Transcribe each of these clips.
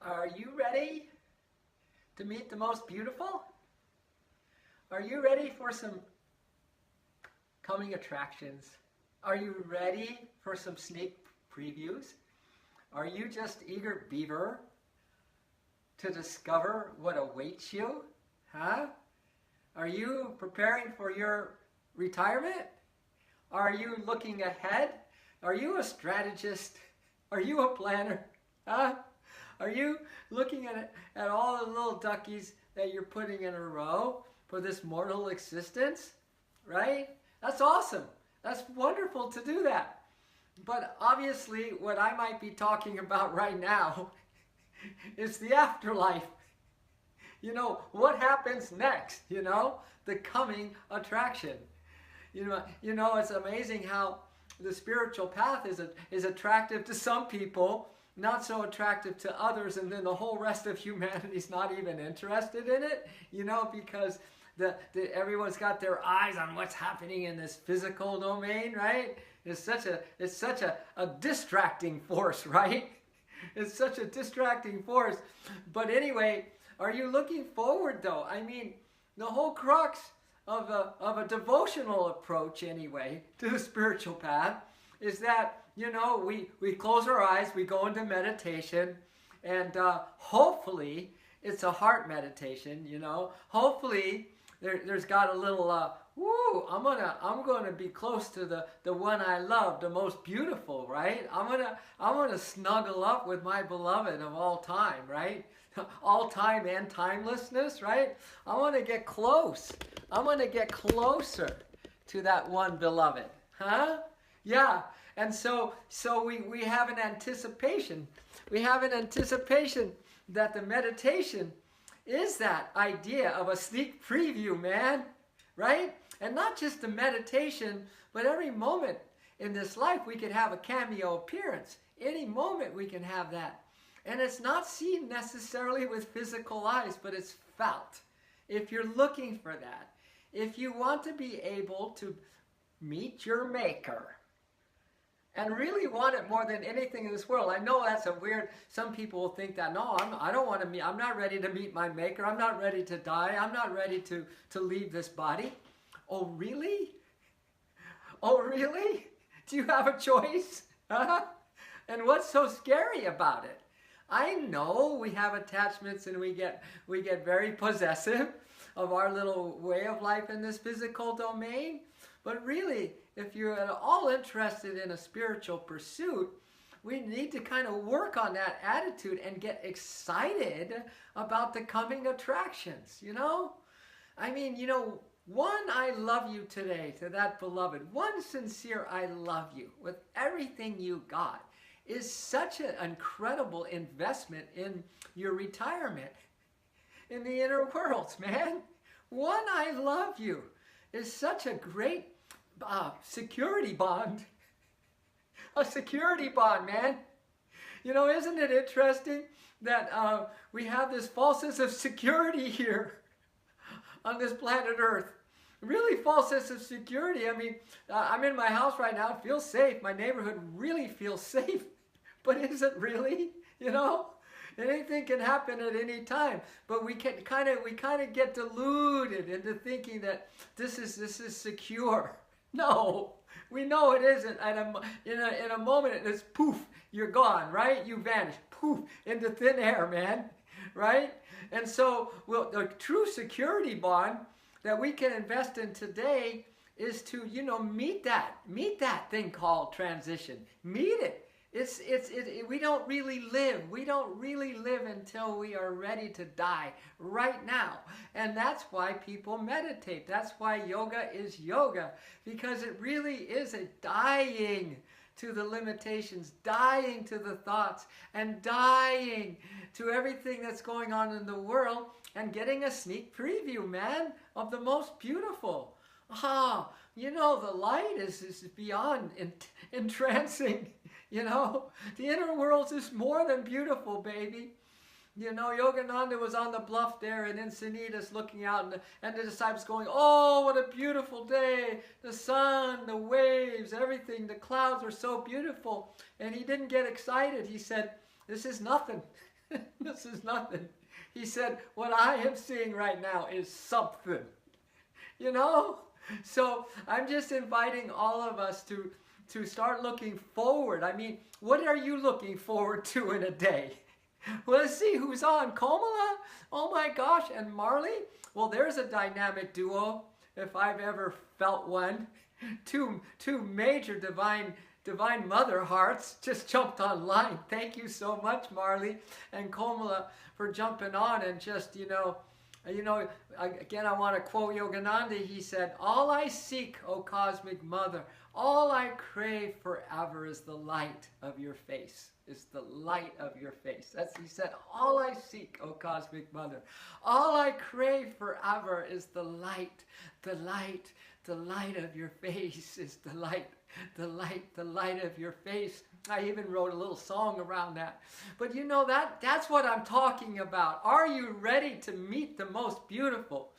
Are you ready to meet the most beautiful? Are you ready for some coming attractions? Are you ready for some sneak previews? Are you just eager beaver to discover what awaits you? Huh? Are you preparing for your retirement? Are you looking ahead? Are you a strategist? Are you a planner? Huh? Are you looking at all the little duckies that you're putting in a row for this mortal existence? Right? That's awesome. That's wonderful to do that. But obviously, what I might be talking about right now is the afterlife. You know, what happens next? You know, the coming attraction. You know, it's amazing how the spiritual path is attractive to some people, not so attractive to others, and then the whole rest of humanity is not even interested in it. You know, because everyone's got their eyes on what's happening in this physical domain, right? It's such a distracting force, right? It's such a distracting force. But anyway, are you looking forward though? I mean, the whole crux of a devotional approach anyway to the spiritual path is that, you know, we close our eyes, we go into meditation, and hopefully it's a heart meditation, you know. Hopefully there's got a little I'm gonna be close to the one I love, the most beautiful, right? I'm gonna snuggle up with my beloved of all time, right? All time and timelessness, right? I want to get close. I want to get closer to that one beloved, huh? Yeah. And so we have an anticipation. We have an anticipation that the meditation is that idea of a sneak preview, man, right? And not just a meditation, but every moment in this life we could have a cameo appearance. Any moment we can have that. And it's not seen necessarily with physical eyes, but it's felt. If you're looking for that, if you want to be able to meet your maker, and really want it more than anything in this world. I know that's a weird, some people will think that, no, I don't want to meet, I'm not ready to meet my maker. I'm not ready to die. I'm not ready to leave this body. Oh, really? Oh, really? Do you have a choice? Huh? And what's so scary about it? I know we have attachments and we get very possessive of our little way of life in this physical domain. But really, if you're at all interested in a spiritual pursuit, we need to kind of work on that attitude and get excited about the coming attractions, you know? I mean, you know, one I love you today to that beloved, one sincere I love you with everything you got is such an incredible investment in your retirement, in the inner worlds, man. One I love you is such a great security bond. A security bond, man. You know, isn't it interesting that we have this false sense of security here on this planet Earth? Really false sense of security. I mean, I'm in my house right now. It feels safe. My neighborhood really feels safe. But is it really? You know? Anything can happen at any time, but we kind of get deluded into thinking that this is secure. No, we know it isn't. In a moment, it's poof, you're gone, right? You vanish, poof, into thin air, man, right? And so, the true security bond that we can invest in today is to, you know, meet that thing called transition. Meet it. We don't really live. We don't really live until we are ready to die right now. And that's why people meditate. That's why yoga is yoga. Because it really is a dying to the limitations, dying to the thoughts, and dying to everything that's going on in the world, and getting a sneak preview, man, of the most beautiful. Ah, you know, the light is beyond entrancing. You know, the inner world is more than beautiful, baby. You know, Yogananda was on the bluff there in Encinitas looking out, and the disciples going, oh, what a beautiful day. The sun, the waves, everything, the clouds are so beautiful. And he didn't get excited. He said, this is nothing. This is nothing. He said, what I am seeing right now is something. You know? So I'm just inviting all of us to start looking forward. I mean, what are you looking forward to in a day? Well, let's see who's on. Komala? Oh my gosh. And Marley? Well, there's a dynamic duo, if I've ever felt one. Two major divine mother hearts just jumped online. Thank you so much, Marley and Komala, for jumping on and just, again, I want to quote Yogananda. He said, all I seek, O cosmic mother, all I crave forever is the light of your face. Is the light of your face. He said, all I seek, O cosmic mother, all I crave forever is the light of your face is the light of your face. I even wrote a little song around that. But you know, that's what I'm talking about. Are you ready to meet the most beautiful?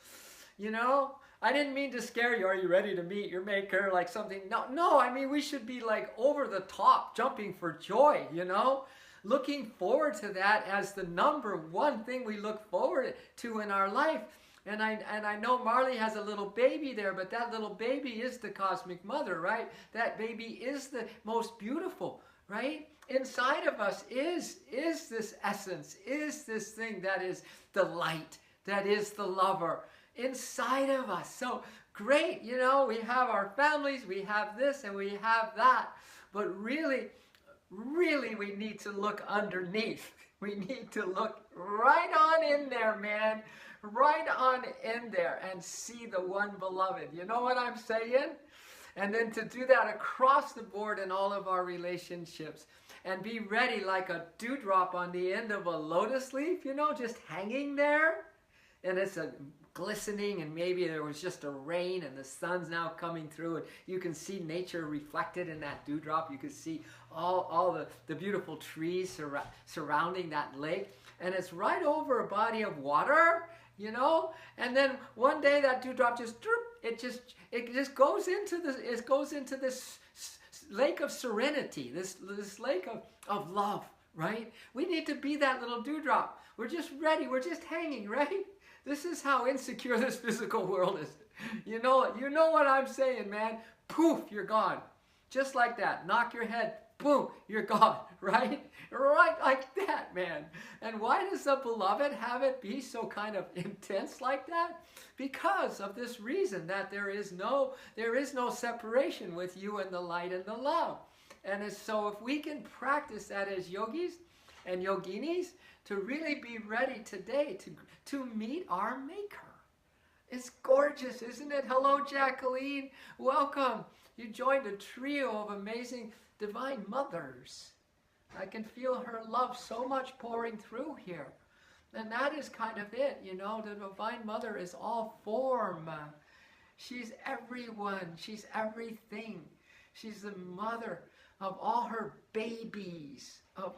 You know, I didn't mean to scare you. Are you ready to meet your maker? Like something, no, I mean, we should be like over the top, jumping for joy, you know? Looking forward to that as the number one thing we look forward to in our life. And I know Marley has a little baby there, but that little baby is the cosmic mother, right? That baby is the most beautiful, right? Inside of us is this essence, is this thing that is the light, that is the lover inside of us. So great, you know, we have our families, we have this and we have that, but really we need to look underneath. We need to look right on in there, man. Right on in there and see the one beloved. You know what I'm saying? And then to do that across the board in all of our relationships and be ready like a dewdrop on the end of a lotus leaf, you know, just hanging there. And it's a glistening, and maybe there was just a rain and the sun's now coming through and you can see nature reflected in that dewdrop. You can see all the beautiful trees surrounding that lake, and it's right over a body of water, you know. And then one day that dewdrop just goes into this lake of serenity, this lake of love, right? We need to be that little dewdrop. We're just ready. We're just hanging, right? This is how insecure this physical world is. You know what I'm saying, man. Poof, you're gone. Just like that. Knock your head. Boom, you're gone, right? Right like that, man. And why does the beloved have it be so kind of intense like that? Because of this reason, that there is no separation with you and the light and the love. And so if we can practice that as yogis and yoginis, to really be ready today to meet our maker. It's gorgeous, isn't it? Hello, Jacqueline. Welcome. You joined a trio of amazing divine mothers. I can feel her love so much pouring through here. And that is kind of it, you know. The divine mother is all form. She's everyone. She's everything. She's the mother of all her babies. And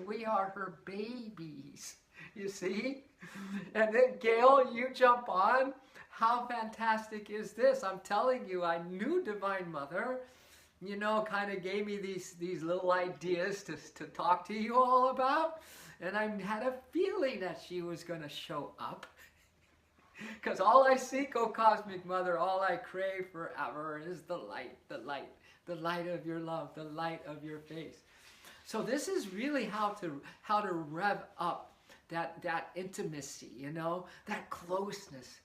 we are her babies, you see? And then Gail, you jump on. How fantastic is this? I'm telling you, I knew Divine Mother, you know, kind of gave me these little ideas to talk to you all about. And I had a feeling that she was going to show up. Because all I seek, O cosmic mother, all I crave forever is the light of your love, the light of your face. So this is really how to rev up that intimacy, you know, that closeness,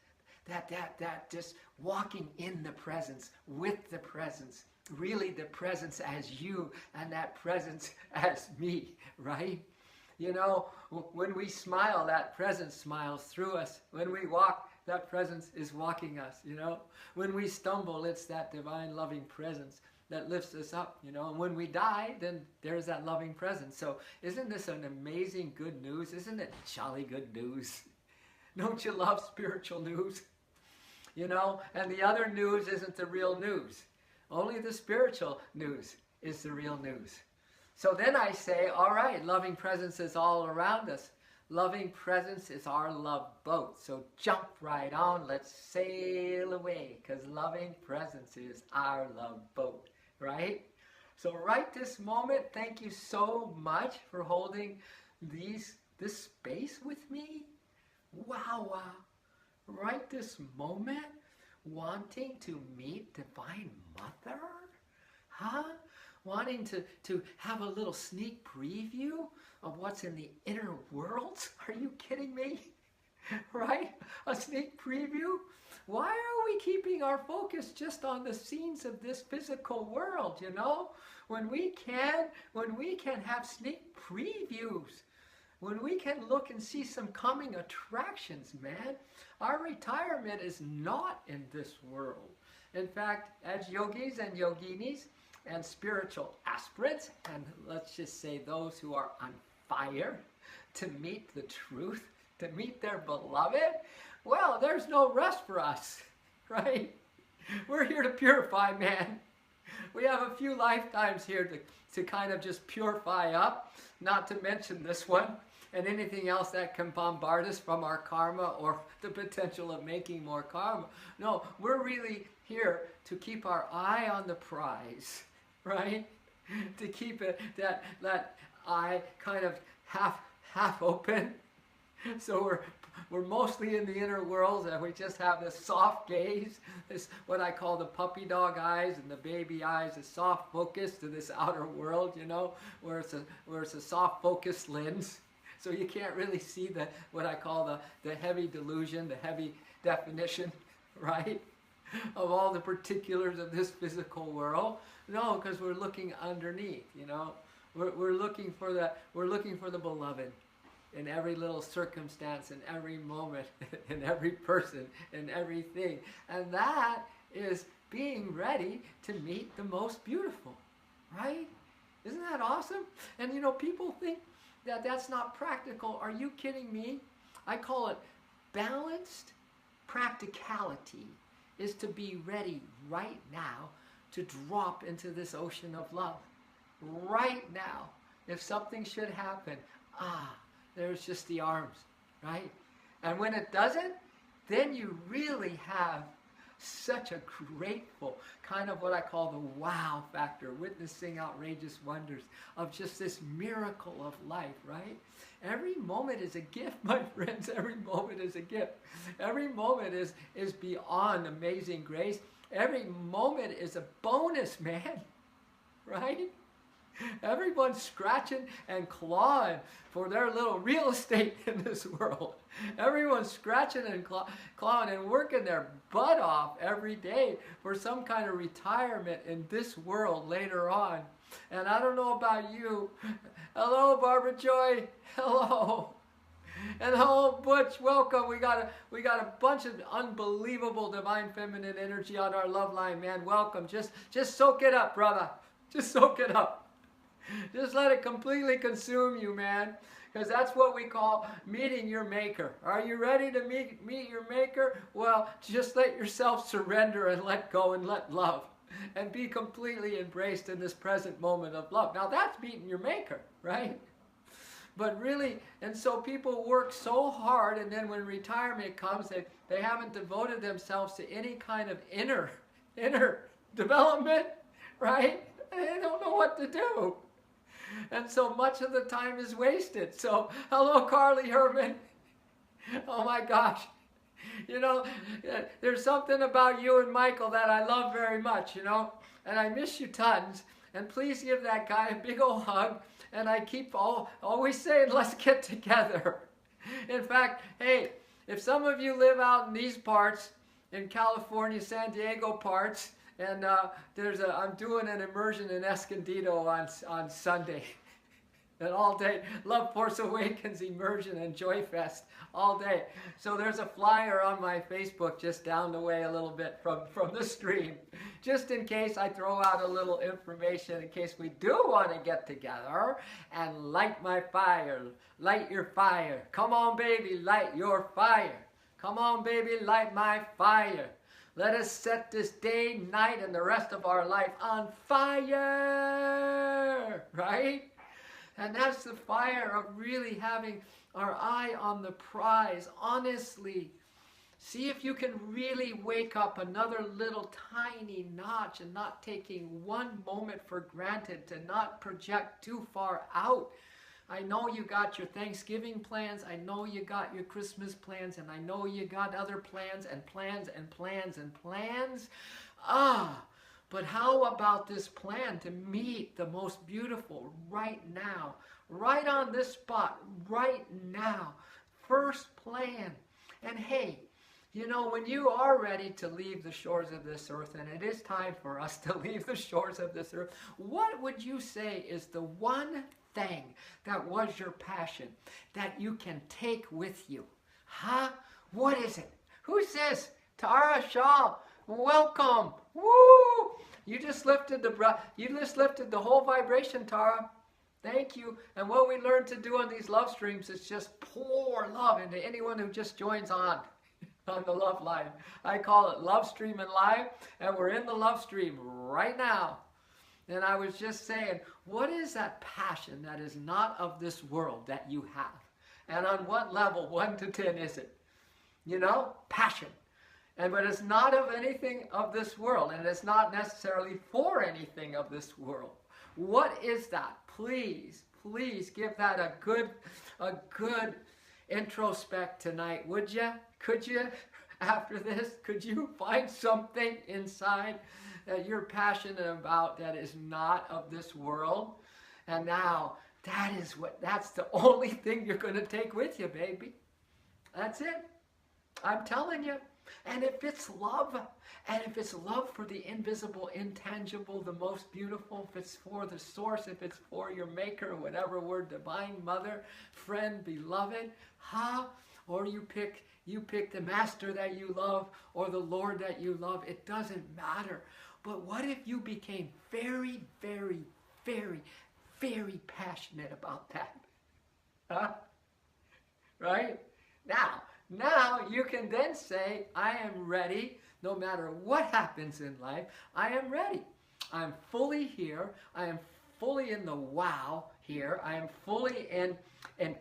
that just walking in the presence, with the presence, really the presence as you and that presence as me, right? You know, when we smile, that presence smiles through us. When we walk, that presence is walking us, you know. When we stumble, it's that divine loving presence that lifts us up, you know. And when we die, then there's that loving presence. So isn't this an amazing good news? Isn't it jolly good news? Don't you love spiritual news? You know, and the other news isn't the real news. Only the spiritual news is the real news. So then I say, all right, loving presence is all around us. Loving presence is our love boat. So jump right on, let's sail away, because loving presence is our love boat. Right? So right this moment, thank you so much for holding this space with me? Wow, right this moment, wanting to meet Divine Mother? Huh? Wanting to have a little sneak preview of what's in the inner worlds? Are you kidding me? Right? A sneak preview? Why are we keeping our focus just on the scenes of this physical world, you know? When we can have sneak previews, when we can look and see some coming attractions, man. Our retirement is not in this world. In fact, as yogis and yoginis and spiritual aspirants, and let's just say those who are on fire to meet the truth, to meet their beloved, well, there's no rest for us, right? We're here to purify, man. We have a few lifetimes here to kind of just purify up, not to mention this one, and anything else that can bombard us from our karma or the potential of making more karma. No, we're really here to keep our eye on the prize, right? To keep it that eye kind of half open. So we're mostly in the inner worlds, and we just have this soft gaze, this what I call the puppy dog eyes and the baby eyes, a soft focus to this outer world, you know, where it's a soft focus lens. So you can't really see what I call the heavy delusion, the heavy definition, right, of all the particulars of this physical world. No, because we're looking underneath, you know. We're looking for the beloved in every little circumstance, in every moment, in every person, in everything. And that is being ready to meet the most beautiful, right? Isn't that awesome? And you know, people think that that's not practical. Are you kidding me? I call it balanced practicality, is to be ready right now to drop into this ocean of love. Right now. If something should happen, there's just the arms, right? And when it doesn't, then you really have such a grateful kind of what I call the wow factor, witnessing outrageous wonders of just this miracle of life, right? Every moment is a gift, my friends. Every moment is a gift. Every moment is beyond amazing grace. Every moment is a bonus, man, right? Everyone's scratching and clawing for their little real estate in this world. Everyone's scratching and clawing and working their butt off every day for some kind of retirement in this world later on. And I don't know about you. Hello, Barbara Joy. Hello. And hello, Butch. Welcome. We got a bunch of unbelievable divine feminine energy on our love line, man. Welcome. Just soak it up, brother. Just soak it up. Just let it completely consume you, man. Because that's what we call meeting your maker. Are you ready to meet your maker? Well, just let yourself surrender and let go and let love. And be completely embraced in this present moment of love. Now that's meeting your maker, right? But really, and so people work so hard, and then when retirement comes, they haven't devoted themselves to any kind of inner development, right? They don't know what to do. And so much of the time is wasted. So, hello, Carly Herman. Oh my gosh. You know, there's something about you and Michael that I love very much, you know. And I miss you tons. And please give that guy a big old hug. And I keep always saying, let's get together. In fact, hey, if some of you live out in these parts, in California, San Diego parts, and I'm doing an immersion in Escondido on Sunday. And all day, Love Force Awakens immersion and Joy Fest all day. So there's a flyer on my Facebook just down the way a little bit from the stream. Just in case I throw out a little information in case we do want to get together and light my fire. Light your fire. Come on, baby, light your fire. Come on, baby, light my fire. Let us set this day, night, and the rest of our life on fire, right? And that's the fire of really having our eye on the prize, honestly. See if you can really wake up another little tiny notch and not taking one moment for granted, to not project too far out. I know you got your Thanksgiving plans. I know you got your Christmas plans. And I know you got other plans and plans and plans and plans. But how about this plan to meet the most beautiful right now? Right on this spot, right now. First plan. And hey, you know, when you are ready to leave the shores of this earth, and it is time for us to leave the shores of this earth, what would you say is the one thing that was your passion that you can take with you? Huh? What is it? Who's this? Tara Shaw, welcome. Woo! You just lifted the whole vibration, Tara. Thank you. And what we learn to do on these love streams is just pour love into anyone who just joins on the love line. I call it Love Stream and Live, and we're in the love stream right now. And I was just saying, what is that passion that is not of this world that you have? And on what level, 1 to 10, is it? You know, passion. But it's not of anything of this world, and it's not necessarily for anything of this world. What is that? Please, please give that a good introspect tonight, would you? Could you, after this, could you find something inside that you're passionate about that is not of this world? And now, that's the only thing you're going to take with you, baby. That's it. I'm telling you. And if it's love, and if it's love for the invisible, intangible, the most beautiful, if it's for the source, if it's for your maker, whatever word, divine mother, friend, beloved, or you pick the master that you love or the Lord that you love, it doesn't matter. But what if you became very, very, very, very passionate about that? Right? Now you can then say, I am ready, no matter what happens in life, I am ready. I'm fully here. I am fully in the wow here. I am fully in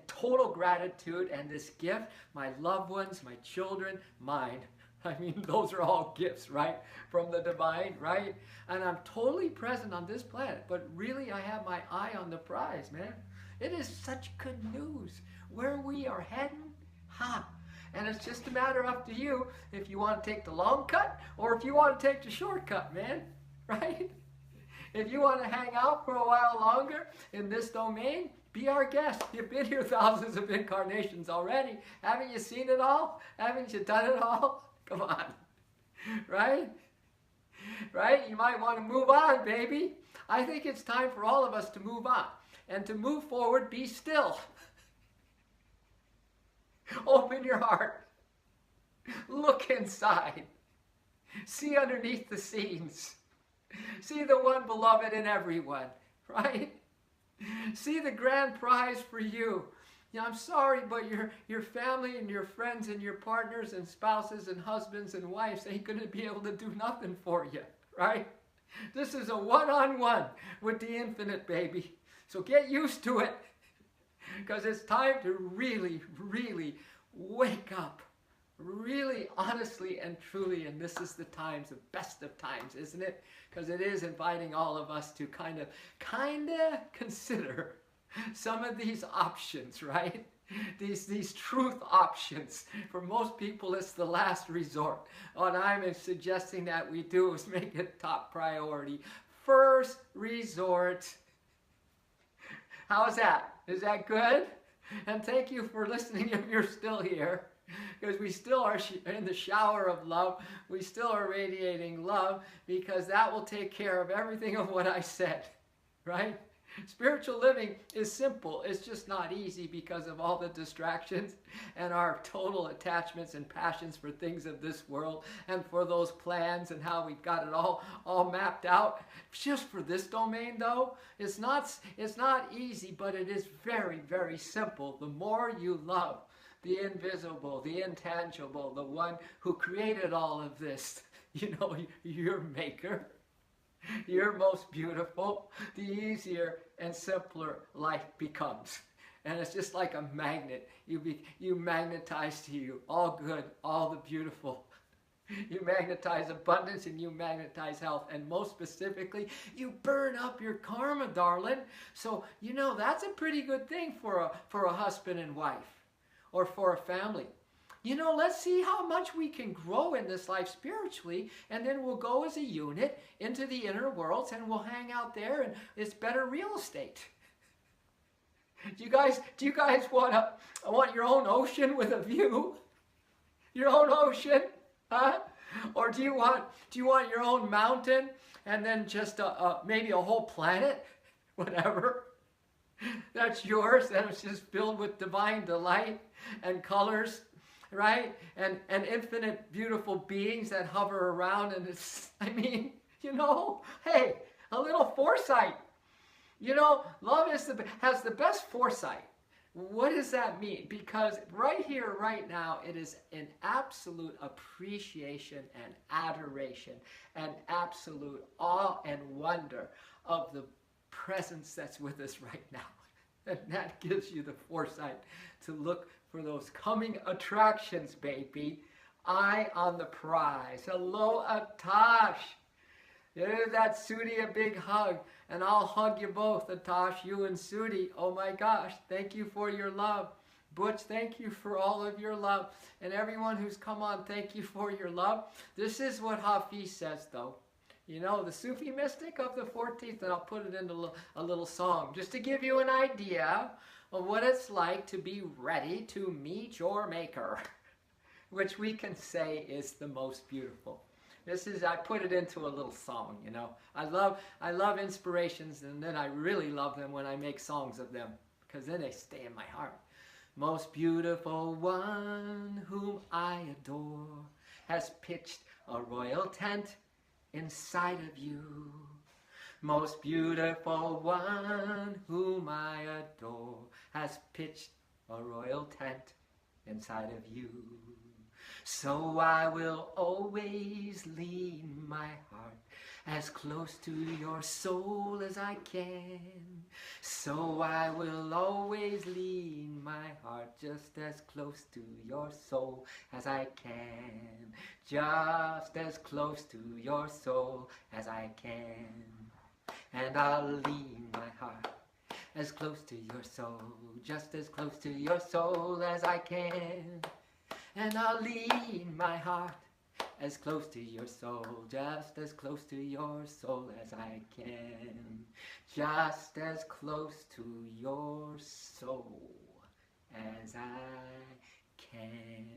total gratitude and this gift, my loved ones, my children, mine. I mean, those are all gifts, right? From the divine, right? And I'm totally present on this planet, but really I have my eye on the prize, man. It is such good news. Where we are heading, and it's just a matter up to you if you want to take the long cut or if you want to take the shortcut, man, right? If you want to hang out for a while longer in this domain, be our guest. You've been here thousands of incarnations already. Haven't you seen it all? Haven't you done it all? Come on, right? Right? You might want to move on, baby. I think it's time for all of us to move on. And to move forward, be still. Open your heart. Look inside. See underneath the scenes. See the one beloved in everyone, right? See the grand prize for you. Yeah, I'm sorry, but your family and your friends and your partners and spouses and husbands and wives ain't going to be able to do nothing for you, right? This is a one-on-one with the infinite, baby. So get used to it. Because it's time to really, really wake up. Really, honestly, and truly. And this is the times, the best of times, isn't it? Because it is inviting all of us to kind of consider some of these options, right? These truth options. For most people, it's the last resort. What I'm suggesting that we do is make it top priority. First resort. How's that? Is that good? And thank you for listening if you're still here. Because we still are in the shower of love. We still are radiating love. Because that will take care of everything of what I said. Right? Spiritual living is simple. It's just not easy because of all the distractions and our total attachments and passions for things of this world and for those plans and how we've got it all mapped out. Just for this domain, though, it's not easy, but it is very, very simple. The more you love the invisible, the intangible, the one who created all of this, you know, your maker, your most beautiful, the easier and simpler life becomes. And it's just like a magnet. You magnetize to you all good, all the beautiful, You magnetize abundance and you magnetize health. And most specifically, you burn up your karma, darling. So, you know, that's a pretty good thing for a husband and wife or for a family. You know, let's see how much we can grow in this life spiritually, and then we'll go as a unit into the inner worlds and we'll hang out there, and it's better real estate. Do you guys want your own ocean with a view? Your own ocean? Huh? Or do you want your own mountain and then just maybe a whole planet? Whatever. That's yours, and it's just filled with divine delight and colors, right? And infinite beautiful beings that hover around, and it's, I mean, you know, hey, a little foresight. You know, love has the best foresight. What does that mean? Because right here, right now, it is an absolute appreciation and adoration and absolute awe and wonder of the presence that's with us right now. And that gives you the foresight to look for those coming attractions, baby. Eye on the prize. Hello, Atash. Give that Sudi a big hug, and I'll hug you both, Atash, you and Sudi. Oh my gosh, thank you for your love. Butch, thank you for all of your love. And everyone who's come on, thank you for your love. This is what Hafiz says, though. You know, the Sufi mystic of the 14th, and I'll put it into a little song, just to give you an idea of what it's like to be ready to meet your maker, which we can say is the most beautiful. I put it into a little song, you know. I love inspirations, and then I really love them when I make songs of them, because then they stay in my heart. Most beautiful one whom I adore has pitched a royal tent inside of you. Most beautiful one whom I adore has pitched a royal tent inside of you. So I will always lean my heart as close to your soul as I can. So I will always lean my heart just as close to your soul as I can. Just as close to your soul as I can. And I'll lean my heart as close to your soul, just as close to your soul as I can. And I'll lean my heart as close to your soul, just as close to your soul as I can. Just as close to your soul as I can.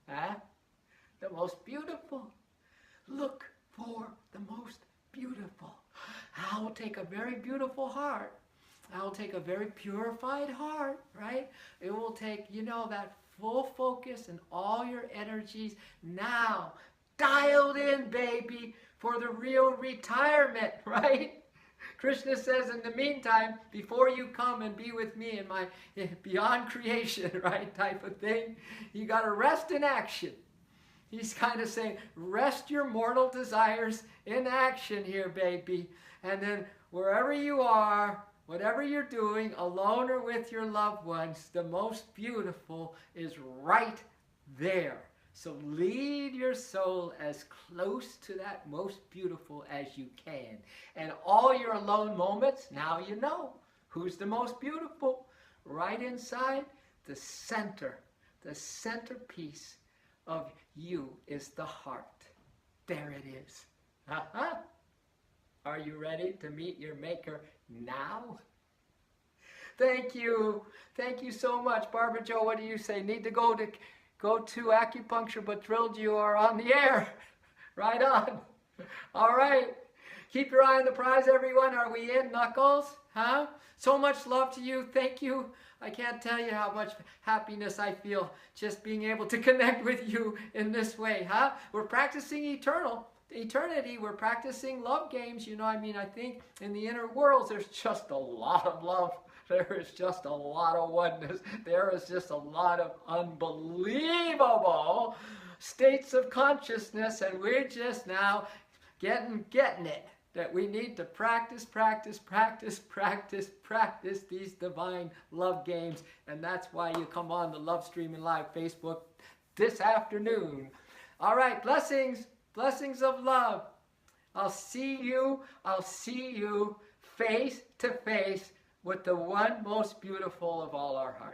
Huh? The most beautiful. Look for the most beautiful. I'll take a very beautiful heart. I'll take a very purified heart, right? It will take, you know, that full focus and all your energies now, dialed in, baby, for the real retirement, right? Krishna says, in the meantime, before you come and be with me in my beyond creation, right, type of thing, you got to rest in action. He's kind of saying, rest your mortal desires in action here, baby. And then wherever you are, whatever you're doing, alone or with your loved ones, the most beautiful is right there. So lead your soul as close to that most beautiful as you can. And all your alone moments, now you know who's the most beautiful. Right inside the centerpiece of you is the heart. There it is. Are you ready to meet your maker now? Thank you. Thank you so much. Barbara Joe, what do you say? Need to go to acupuncture, but thrilled you are on the air. Right on. All right. Keep your eye on the prize, everyone. Are we in, Knuckles? Huh? So much love to you. Thank you. I can't tell you how much happiness I feel just being able to connect with you in this way, huh? We're practicing eternity. We're practicing love games. You know, I mean, I think in the inner worlds, there's just a lot of love. There is just a lot of oneness. There is just a lot of unbelievable states of consciousness, and we're just now getting it. that we need to practice these divine love games. And that's why you come on the Love Streaming Live Facebook this afternoon. All right, blessings of love. I'll see you face to face with the one most beautiful of all our hearts.